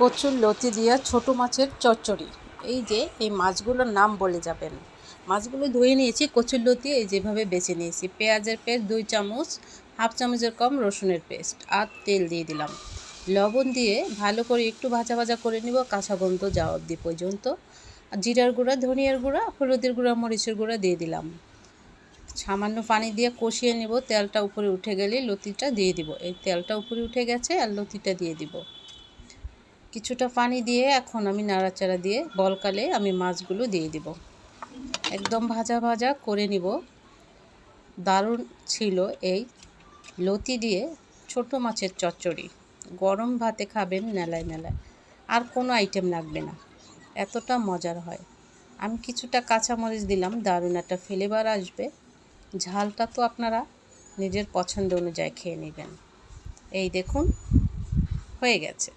কচুর লতি দিয়া ছোট মাছের চচ্চড়ি। এই যে এই মাছগুলোর নাম বলে যাবেন। মাছগুলো ধুয়ে নিয়েছি, কচুর লতি এই যেভাবে বেছে নিয়েছি। পেঁয়াজের পেস্ট 2 চামচ, হাফ চামচের কম রসুনের পেস্ট আর তেল দিয়ে দিলাম। লবণ দিয়ে ভালো করে একটু ভাজা ভাজা করে নিব, কাঁচা গন্ধ যাওয়া অবধি পর্যন্ত। জিরার গুঁড়া, ধনিয়ার গুঁড়া, হলুদের গুঁড়া, মরিচের গুঁড়া দিয়ে দিলাম। সামান্য পানি দিয়ে কষিয়ে নেব। তেলটা উপরে উঠে গেলে লতিটা দিয়ে দিব। এই তেলটা উপরে উঠে গেছে আর লতিটা দিয়ে দিব। কিছুটা পানি দিয়ে এখন আমি নাড়াচাড়া দিয়ে বলকালে আমি মাছগুলো দিয়ে দিব। একদম ভাজা ভাজা করে নিব। দারুণ ছিল এই লতি দিয়ে ছোট মাছের চচ্চড়ি। গরম ভাতে খাবেন নেলায় নেলায়, আর কোনো আইটেম লাগবে না, এতটা মজার হয়। আমি কিছুটা কাঁচামরিচ দিলাম, দারুণ একটা ফ্লেভার আসবে। ঝালটা তো আপনারা নিজের পছন্দ অনুযায়ী খেয়ে নেবেন। এই দেখুন, হয়ে গেছে।